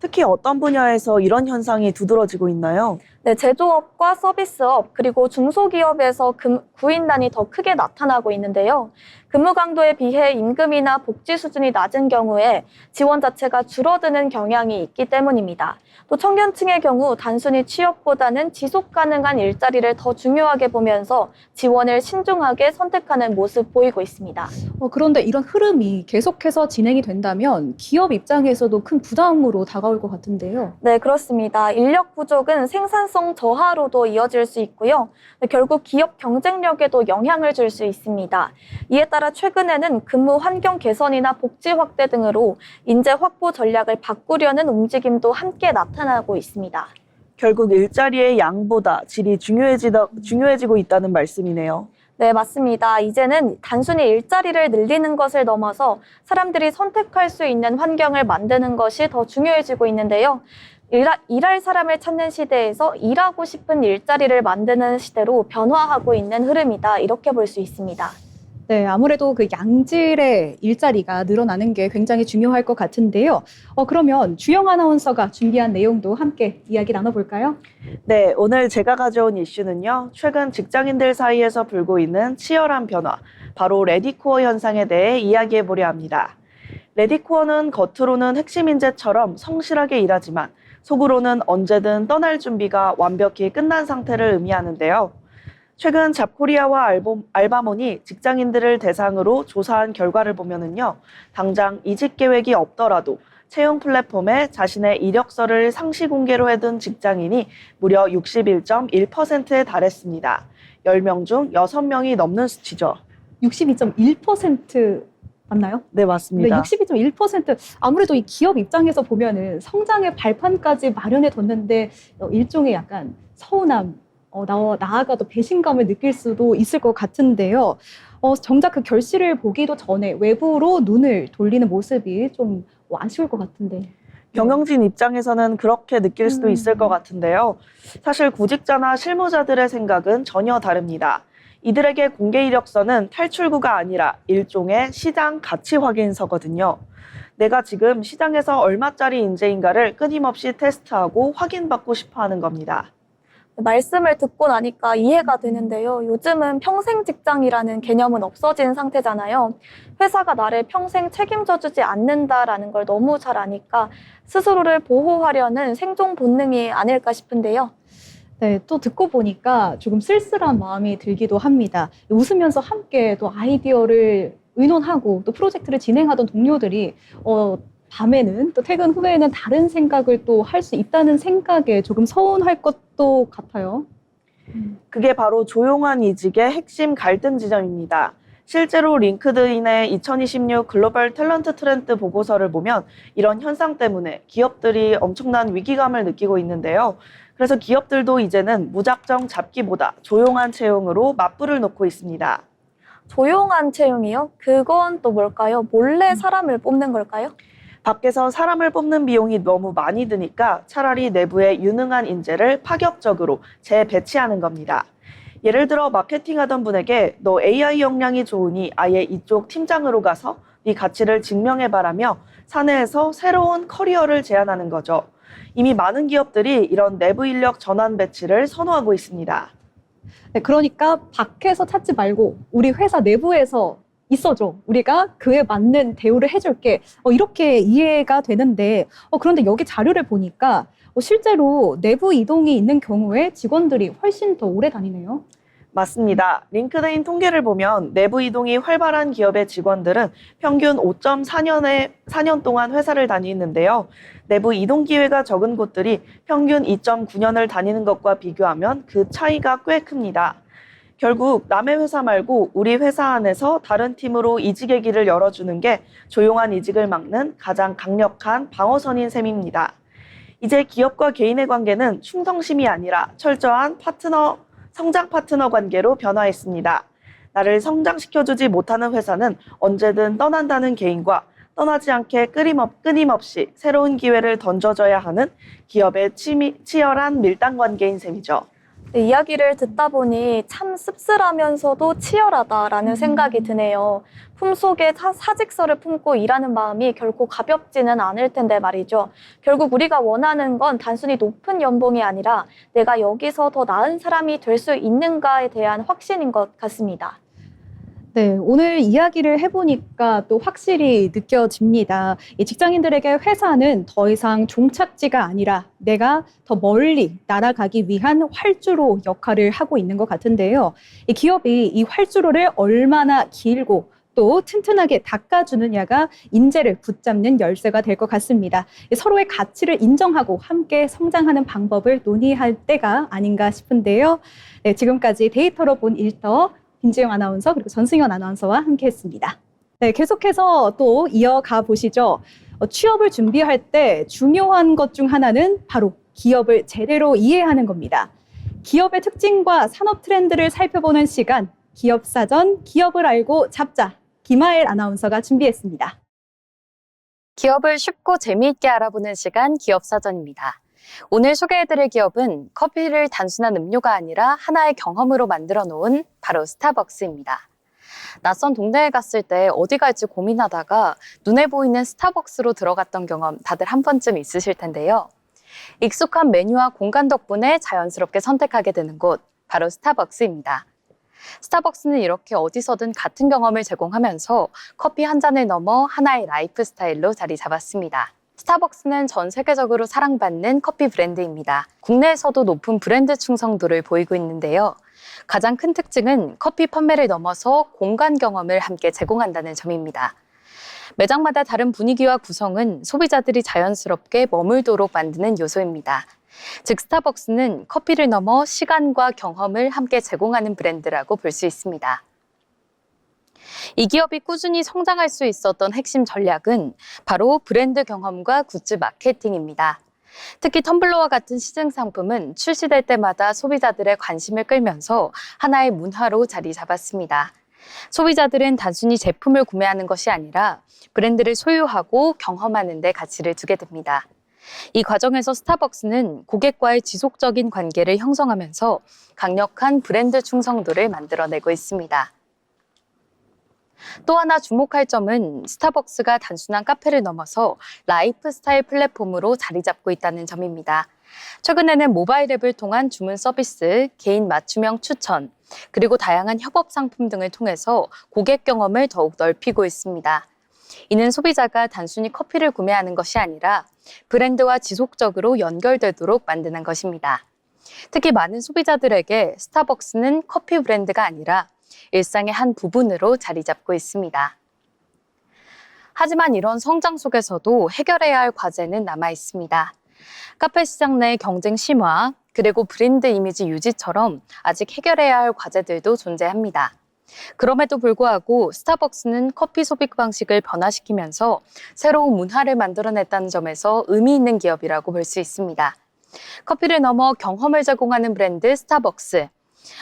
특히 어떤 분야에서 이런 현상이 두드러지고 있나요? 네, 제조업과 서비스업 그리고 중소기업에서 구인난이 더 크게 나타나고 있는데요. 근무 강도에 비해 임금이나 복지 수준이 낮은 경우에 지원 자체가 줄어드는 경향이 있기 때문입니다. 또 청년층의 경우 단순히 취업보다는 지속 가능한 일자리를 더 중요하게 보면서 지원을 신중하게 선택하는 모습 보이고 있습니다. 그런데 이런 흐름이 계속해서 진행이 된다면 기업 입장에서도 큰 부담으로 다가올 것 같은데요. 네, 그렇습니다. 인력 부족은 생산성 저하로도 이어질 수 있고요. 결국 기업 경쟁력에도 영향을 줄 수 있습니다. 이에 따라 최근에는 근무 환경 개선이나 복지 확대 등으로 인재 확보 전략을 바꾸려는 움직임도 함께 나타나고 있습니다. 결국 일자리의 양보다 질이 중요해지고 있다는 말씀이네요. 네, 맞습니다. 이제는 단순히 일자리를 늘리는 것을 넘어서 사람들이 선택할 수 있는 환경을 만드는 것이 더 중요해지고 있는데요. 일할 사람을 찾는 시대에서 일하고 싶은 일자리를 만드는 시대로 변화하고 있는 흐름이다. 이렇게 볼 수 있습니다. 네, 아무래도 그 양질의 일자리가 늘어나는 게 굉장히 중요할 것 같은데요. 그러면 주영 아나운서가 준비한 내용도 함께 이야기 나눠볼까요? 네, 오늘 제가 가져온 이슈는요. 최근 직장인들 사이에서 불고 있는 치열한 변화, 바로 레디코어 현상에 대해 이야기해 보려 합니다. 레디코어는 겉으로는 핵심 인재처럼 성실하게 일하지만 속으로는 언제든 떠날 준비가 완벽히 끝난 상태를 의미하는데요. 최근 잡코리아와 알바몬이 직장인들을 대상으로 조사한 결과를 보면은요, 당장 이직 계획이 없더라도 채용 플랫폼에 자신의 이력서를 상시 공개로 해둔 직장인이 무려 61.1%에 달했습니다. 10명 중 6명이 넘는 수치죠. 62.1% 맞나요? 네, 네, 맞습니다. 62.1% 아무래도 이 기업 입장에서 보면은 성장의 발판까지 마련해 뒀는데 일종의 약간 서운함, 나아가도 배신감을 느낄 수도 있을 것 같은데요. 정작 그 결실을 보기도 전에 외부로 눈을 돌리는 모습이 좀 아쉬울 것 같은데. 경영진 입장에서는 그렇게 느낄 수도 있을 것 같은데요. 사실 구직자나 실무자들의 생각은 전혀 다릅니다. 이들에게 공개 이력서는 탈출구가 아니라 일종의 시장 가치 확인서거든요. 내가 지금 시장에서 얼마짜리 인재인가를 끊임없이 테스트하고 확인받고 싶어 하는 겁니다. 말씀을 듣고 나니까 이해가 되는데요. 요즘은 평생 직장이라는 개념은 없어진 상태잖아요. 회사가 나를 평생 책임져 주지 않는다라는 걸 너무 잘 아니까 스스로를 보호하려는 생존 본능이 아닐까 싶은데요. 네, 또 듣고 보니까 조금 쓸쓸한 마음이 들기도 합니다. 웃으면서 함께 또 아이디어를 의논하고 또 프로젝트를 진행하던 동료들이 밤에는 또 퇴근 후에는 다른 생각을 또 할 수 있다는 생각에 조금 서운할 것도 같아요. 그게 바로 조용한 이직의 핵심 갈등 지점입니다. 실제로 링크드인의 2026 글로벌 탤런트 트렌드 보고서를 보면 이런 현상 때문에 기업들이 엄청난 위기감을 느끼고 있는데요. 그래서 기업들도 이제는 무작정 잡기보다 조용한 채용으로 맞불을 놓고 있습니다. 조용한 채용이요? 그건 또 뭘까요? 몰래 사람을 뽑는 걸까요? 밖에서 사람을 뽑는 비용이 너무 많이 드니까 차라리 내부에 유능한 인재를 파격적으로 재배치하는 겁니다. 예를 들어 마케팅하던 분에게 너 AI 역량이 좋으니 아예 이쪽 팀장으로 가서 네 가치를 증명해봐라며 사내에서 새로운 커리어를 제안하는 거죠. 이미 많은 기업들이 이런 내부 인력 전환 배치를 선호하고 있습니다. 네, 그러니까 밖에서 찾지 말고 우리 회사 내부에서 있어줘. 우리가 그에 맞는 대우를 해줄게. 이렇게 이해가 되는데 그런데 여기 자료를 보니까 실제로 내부 이동이 있는 경우에 직원들이 훨씬 더 오래 다니네요. 맞습니다. 링크드인 통계를 보면 내부 이동이 활발한 기업의 직원들은 평균 5.4년 동안 회사를 다니는데요. 내부 이동 기회가 적은 곳들이 평균 2.9년을 다니는 것과 비교하면 그 차이가 꽤 큽니다. 결국 남의 회사 말고 우리 회사 안에서 다른 팀으로 이직의 길을 열어주는 게 조용한 이직을 막는 가장 강력한 방어선인 셈입니다. 이제 기업과 개인의 관계는 충성심이 아니라 철저한 성장 파트너 관계로 변화했습니다. 나를 성장시켜주지 못하는 회사는 언제든 떠난다는 개인과 떠나지 않게 끊임없이 새로운 기회를 던져줘야 하는 기업의 치열한 밀당 관계인 셈이죠. 네, 이야기를 듣다 보니 참 씁쓸하면서도 치열하다라는 생각이 드네요. 품속에 사직서를 품고 일하는 마음이 결코 가볍지는 않을 텐데 말이죠. 결국 우리가 원하는 건 단순히 높은 연봉이 아니라 내가 여기서 더 나은 사람이 될 수 있는가에 대한 확신인 것 같습니다. 네, 오늘 이야기를 해보니까 또 확실히 느껴집니다. 이 직장인들에게 회사는 더 이상 종착지가 아니라 내가 더 멀리 날아가기 위한 활주로 역할을 하고 있는 것 같은데요. 이 기업이 이 활주로를 얼마나 길고 또 튼튼하게 닦아주느냐가 인재를 붙잡는 열쇠가 될 것 같습니다. 서로의 가치를 인정하고 함께 성장하는 방법을 논의할 때가 아닌가 싶은데요. 네, 지금까지 데이터로 본 일터 김지영 아나운서 그리고 전승현 아나운서와 함께했습니다. 네, 계속해서 또 이어가 보시죠. 취업을 준비할 때 중요한 것 중 하나는 바로 기업을 제대로 이해하는 겁니다. 기업의 특징과 산업 트렌드를 살펴보는 시간, 기업사전, 기업을 알고 잡자. 김하엘 아나운서가 준비했습니다. 기업을 쉽고 재미있게 알아보는 시간 기업사전입니다. 오늘 소개해드릴 기업은 커피를 단순한 음료가 아니라 하나의 경험으로 만들어 놓은 바로 스타벅스입니다. 낯선 동네에 갔을 때 어디 갈지 고민하다가 눈에 보이는 스타벅스로 들어갔던 경험 다들 한 번쯤 있으실 텐데요. 익숙한 메뉴와 공간 덕분에 자연스럽게 선택하게 되는 곳, 바로 스타벅스입니다. 스타벅스는 이렇게 어디서든 같은 경험을 제공하면서 커피 한 잔을 넘어 하나의 라이프 스타일로 자리 잡았습니다. 스타벅스는 전 세계적으로 사랑받는 커피 브랜드입니다. 국내에서도 높은 브랜드 충성도를 보이고 있는데요. 가장 큰 특징은 커피 판매를 넘어서 공간 경험을 함께 제공한다는 점입니다. 매장마다 다른 분위기와 구성은 소비자들이 자연스럽게 머물도록 만드는 요소입니다. 즉 스타벅스는 커피를 넘어 시간과 경험을 함께 제공하는 브랜드라고 볼 수 있습니다. 이 기업이 꾸준히 성장할 수 있었던 핵심 전략은 바로 브랜드 경험과 굿즈 마케팅입니다. 특히 텀블러와 같은 시중 상품은 출시될 때마다 소비자들의 관심을 끌면서 하나의 문화로 자리 잡았습니다. 소비자들은 단순히 제품을 구매하는 것이 아니라 브랜드를 소유하고 경험하는 데 가치를 두게 됩니다. 이 과정에서 스타벅스는 고객과의 지속적인 관계를 형성하면서 강력한 브랜드 충성도를 만들어내고 있습니다. 또 하나 주목할 점은 스타벅스가 단순한 카페를 넘어서 라이프스타일 플랫폼으로 자리 잡고 있다는 점입니다. 최근에는 모바일 앱을 통한 주문 서비스, 개인 맞춤형 추천, 그리고 다양한 협업 상품 등을 통해서 고객 경험을 더욱 넓히고 있습니다. 이는 소비자가 단순히 커피를 구매하는 것이 아니라 브랜드와 지속적으로 연결되도록 만드는 것입니다. 특히 많은 소비자들에게 스타벅스는 커피 브랜드가 아니라 일상의 한 부분으로 자리 잡고 있습니다. 하지만 이런 성장 속에서도 해결해야 할 과제는 남아 있습니다. 카페 시장 내 경쟁 심화, 그리고 브랜드 이미지 유지처럼 아직 해결해야 할 과제들도 존재합니다. 그럼에도 불구하고 스타벅스는 커피 소비 방식을 변화시키면서 새로운 문화를 만들어냈다는 점에서 의미 있는 기업이라고 볼 수 있습니다. 커피를 넘어 경험을 제공하는 브랜드 스타벅스.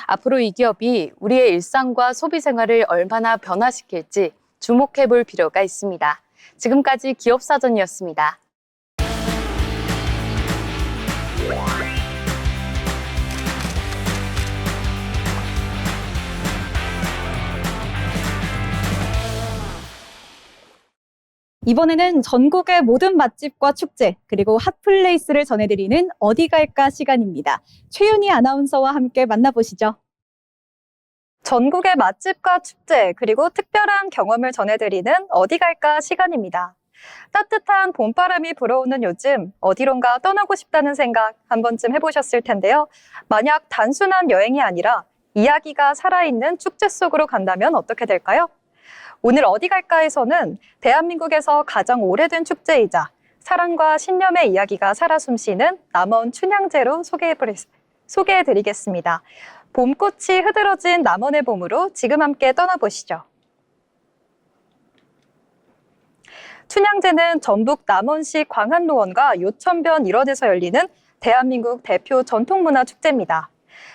앞으로 이 기업이 우리의 일상과 소비 생활을 얼마나 변화시킬지 주목해 볼 필요가 있습니다. 지금까지 기업사전이었습니다. 이번에는 전국의 모든 맛집과 축제, 그리고 핫플레이스를 전해드리는 어디 갈까 시간입니다. 최윤희 아나운서와 함께 만나보시죠. 전국의 맛집과 축제, 그리고 특별한 경험을 전해드리는 어디 갈까 시간입니다. 따뜻한 봄바람이 불어오는 요즘 어디론가 떠나고 싶다는 생각 한 번쯤 해보셨을 텐데요. 만약 단순한 여행이 아니라 이야기가 살아있는 축제 속으로 간다면 어떻게 될까요? 오늘 어디 갈까에서는 대한민국에서 가장 오래된 축제이자 사랑과 신념의 이야기가 살아 숨쉬는 남원 춘향제로 소개해드리겠습니다. 봄꽃이 흐드러진 남원의 봄으로 지금 함께 떠나보시죠. 춘향제는 전북 남원시 광안로원과 요천변 일원에서 열리는 대한민국 대표 전통문화 축제입니다.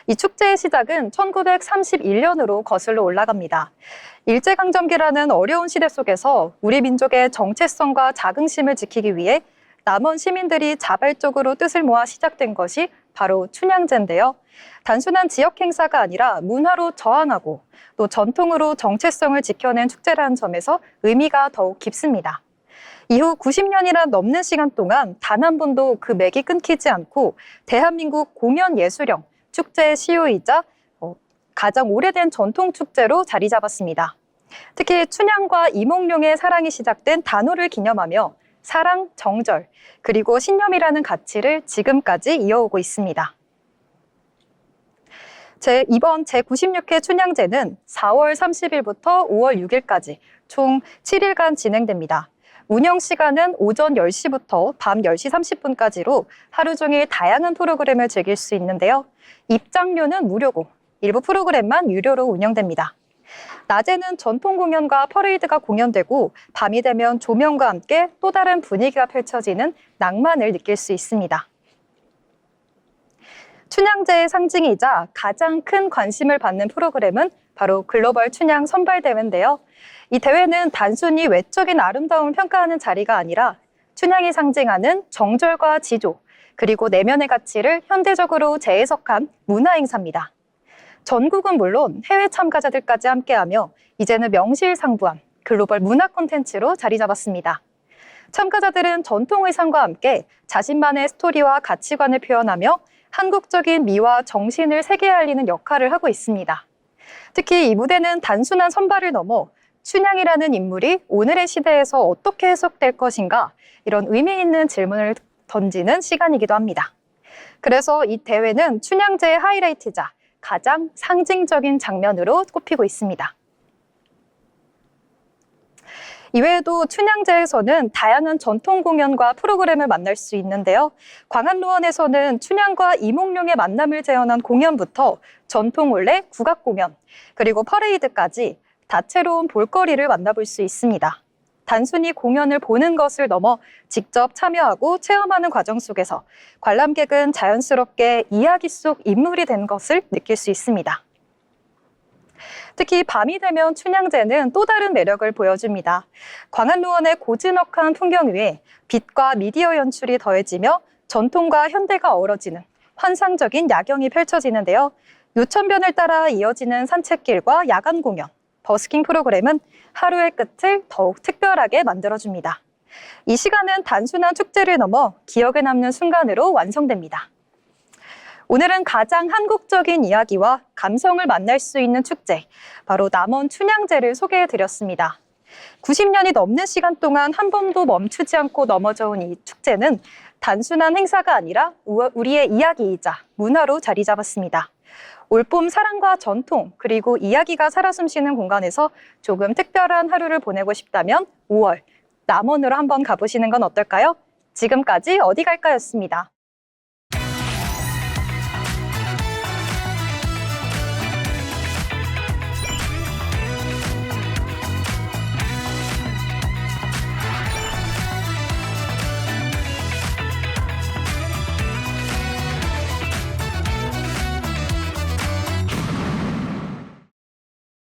이 축제의 시작은 1931년으로 거슬러 올라갑니다. 일제강점기라는 어려운 시대 속에서 우리 민족의 정체성과 자긍심을 지키기 위해 남원 시민들이 자발적으로 뜻을 모아 시작된 것이 바로 춘향제인데요. 단순한 지역 행사가 아니라 문화로 저항하고 또 전통으로 정체성을 지켜낸 축제라는 점에서 의미가 더욱 깊습니다. 이후 90년이나 넘는 시간 동안 단 한 번도 그 맥이 끊기지 않고 대한민국 공연 예술형 축제의 시효이자 가장 오래된 전통 축제로 자리 잡았습니다. 특히 춘향과 이몽룡의 사랑이 시작된 단오를 기념하며 사랑, 정절, 그리고 신념이라는 가치를 지금까지 이어오고 있습니다. 이번 제96회 춘향제는 4월 30일부터 5월 6일까지 총 7일간 진행됩니다. 운영 시간은 오전 10시부터 밤 10시 30분까지로 하루 종일 다양한 프로그램을 즐길 수 있는데요. 입장료는 무료고 일부 프로그램만 유료로 운영됩니다. 낮에는 전통 공연과 퍼레이드가 공연되고 밤이 되면 조명과 함께 또 다른 분위기가 펼쳐지는 낭만을 느낄 수 있습니다. 춘향제의 상징이자 가장 큰 관심을 받는 프로그램은 바로 글로벌 춘향 선발대회인데요. 이 대회는 단순히 외적인 아름다움을 평가하는 자리가 아니라 춘향이 상징하는 정절과 지조, 그리고 내면의 가치를 현대적으로 재해석한 문화 행사입니다. 전국은 물론 해외 참가자들까지 함께하며 이제는 명실상부한 글로벌 문화 콘텐츠로 자리 잡았습니다. 참가자들은 전통 의상과 함께 자신만의 스토리와 가치관을 표현하며 한국적인 미와 정신을 세계에 알리는 역할을 하고 있습니다. 특히 이 무대는 단순한 선발을 넘어 춘향이라는 인물이 오늘의 시대에서 어떻게 해석될 것인가, 이런 의미 있는 질문을 던지는 시간이기도 합니다. 그래서 이 대회는 춘향제의 하이라이트자 가장 상징적인 장면으로 꼽히고 있습니다. 이외에도 춘향제에서는 다양한 전통 공연과 프로그램을 만날 수 있는데요. 광안로원에서는 춘향과 이몽룡의 만남을 재현한 공연부터 전통 올레, 국악 공연, 그리고 퍼레이드까지 다채로운 볼거리를 만나볼 수 있습니다. 단순히 공연을 보는 것을 넘어 직접 참여하고 체험하는 과정 속에서 관람객은 자연스럽게 이야기 속 인물이 된 것을 느낄 수 있습니다. 특히 밤이 되면 춘향제는 또 다른 매력을 보여줍니다. 광안로원의 고즈넉한 풍경 위에 빛과 미디어 연출이 더해지며 전통과 현대가 어우러지는 환상적인 야경이 펼쳐지는데요. 유천변을 따라 이어지는 산책길과 야간 공연, 버스킹 프로그램은 하루의 끝을 더욱 특별하게 만들어줍니다. 이 시간은 단순한 축제를 넘어 기억에 남는 순간으로 완성됩니다. 오늘은 가장 한국적인 이야기와 감성을 만날 수 있는 축제, 바로 남원 춘향제를 소개해드렸습니다. 90년이 넘는 시간 동안 한 번도 멈추지 않고 넘어져온 이 축제는 단순한 행사가 아니라 우리의 이야기이자 문화로 자리 잡았습니다. 올봄 사랑과 전통, 그리고 이야기가 살아 숨쉬는 공간에서 조금 특별한 하루를 보내고 싶다면 5월 남원으로 한번 가보시는 건 어떨까요? 지금까지 어디 갈까였습니다.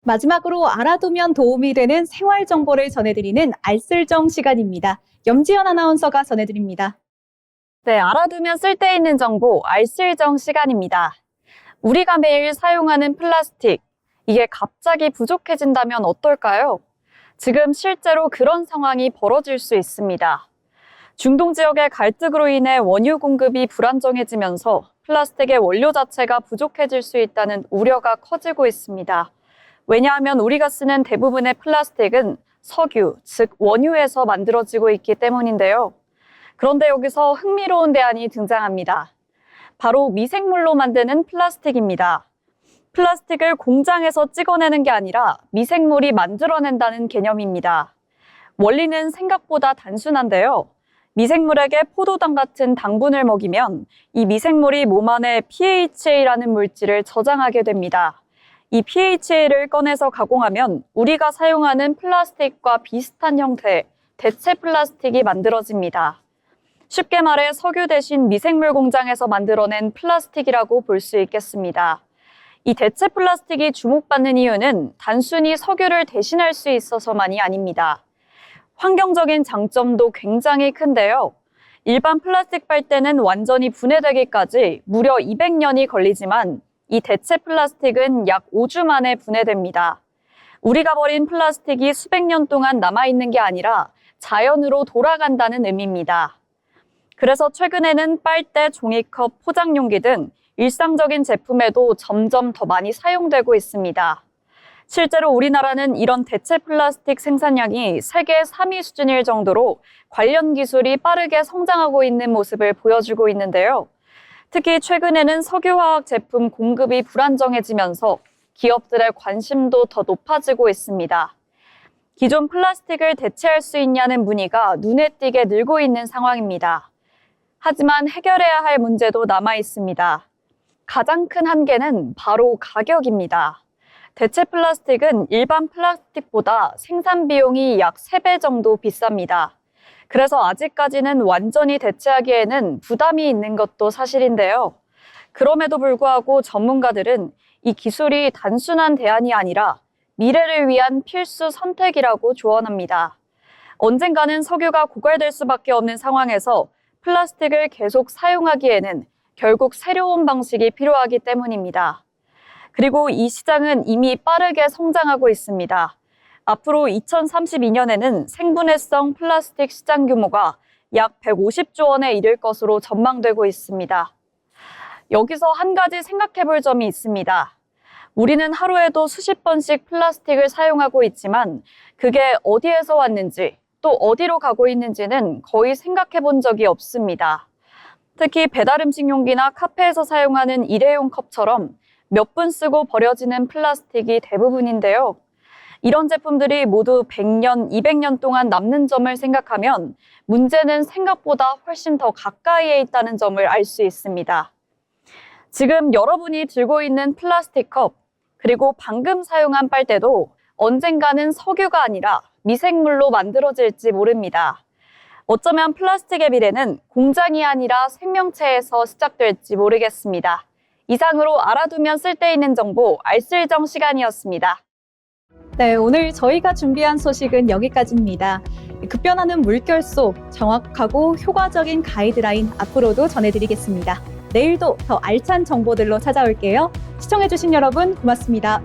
마지막으로 알아두면 도움이 되는 생활 정보를 전해드리는 알쓸정 시간입니다. 염지연 아나운서가 전해드립니다. 네, 알아두면 쓸데있는 정보 알쓸정 시간입니다. 우리가 매일 사용하는 플라스틱, 이게 갑자기 부족해진다면 어떨까요? 지금 실제로 그런 상황이 벌어질 수 있습니다. 중동 지역의 갈등으로 인해 원유 공급이 불안정해지면서 플라스틱의 원료 자체가 부족해질 수 있다는 우려가 커지고 있습니다. 왜냐하면 우리가 쓰는 대부분의 플라스틱은 석유, 즉 원유에서 만들어지고 있기 때문인데요. 그런데 여기서 흥미로운 대안이 등장합니다. 바로 미생물로 만드는 플라스틱입니다. 플라스틱을 공장에서 찍어내는 게 아니라 미생물이 만들어낸다는 개념입니다. 원리는 생각보다 단순한데요. 미생물에게 포도당 같은 당분을 먹이면 이 미생물이 몸 안에 PHA라는 물질을 저장하게 됩니다. 이 PHA를 꺼내서 가공하면 우리가 사용하는 플라스틱과 비슷한 형태의 대체 플라스틱이 만들어집니다. 쉽게 말해 석유 대신 미생물 공장에서 만들어낸 플라스틱이라고 볼 수 있겠습니다. 이 대체 플라스틱이 주목받는 이유는 단순히 석유를 대신할 수 있어서만이 아닙니다. 환경적인 장점도 굉장히 큰데요. 일반 플라스틱 빨대는 완전히 분해되기까지 무려 200년이 걸리지만 이 대체 플라스틱은 약 5주 만에 분해됩니다. 우리가 버린 플라스틱이 수백 년 동안 남아있는 게 아니라 자연으로 돌아간다는 의미입니다. 그래서 최근에는 빨대, 종이컵, 포장용기 등 일상적인 제품에도 점점 더 많이 사용되고 있습니다. 실제로 우리나라는 이런 대체 플라스틱 생산량이 세계 3위 수준일 정도로 관련 기술이 빠르게 성장하고 있는 모습을 보여주고 있는데요. 특히 최근에는 석유화학 제품 공급이 불안정해지면서 기업들의 관심도 더 높아지고 있습니다. 기존 플라스틱을 대체할 수 있냐는 문의가 눈에 띄게 늘고 있는 상황입니다. 하지만 해결해야 할 문제도 남아 있습니다. 가장 큰 한계는 바로 가격입니다. 대체 플라스틱은 일반 플라스틱보다 생산 비용이 약 3배 정도 비쌉니다. 그래서 아직까지는 완전히 대체하기에는 부담이 있는 것도 사실인데요. 그럼에도 불구하고 전문가들은 이 기술이 단순한 대안이 아니라 미래를 위한 필수 선택이라고 조언합니다. 언젠가는 석유가 고갈될 수밖에 없는 상황에서 플라스틱을 계속 사용하기에는 결국 새로운 방식이 필요하기 때문입니다. 그리고 이 시장은 이미 빠르게 성장하고 있습니다. 앞으로 2032년에는 생분해성 플라스틱 시장 규모가 약 150조 원에 이를 것으로 전망되고 있습니다. 여기서 한 가지 생각해 볼 점이 있습니다. 우리는 하루에도 수십 번씩 플라스틱을 사용하고 있지만 그게 어디에서 왔는지 또 어디로 가고 있는지는 거의 생각해 본 적이 없습니다. 특히 배달 음식 용기나 카페에서 사용하는 일회용 컵처럼 몇 분 쓰고 버려지는 플라스틱이 대부분인데요. 이런 제품들이 모두 100년, 200년 동안 남는 점을 생각하면 문제는 생각보다 훨씬 더 가까이에 있다는 점을 알 수 있습니다. 지금 여러분이 들고 있는 플라스틱 컵, 그리고 방금 사용한 빨대도 언젠가는 석유가 아니라 미생물로 만들어질지 모릅니다. 어쩌면 플라스틱의 미래는 공장이 아니라 생명체에서 시작될지 모르겠습니다. 이상으로 알아두면 쓸데있는 정보 알쓸정 시간이었습니다. 네, 오늘 저희가 준비한 소식은 여기까지입니다. 급변하는 물결 속 정확하고 효과적인 가이드라인 앞으로도 전해드리겠습니다. 내일도 더 알찬 정보들로 찾아올게요. 시청해주신 여러분 고맙습니다.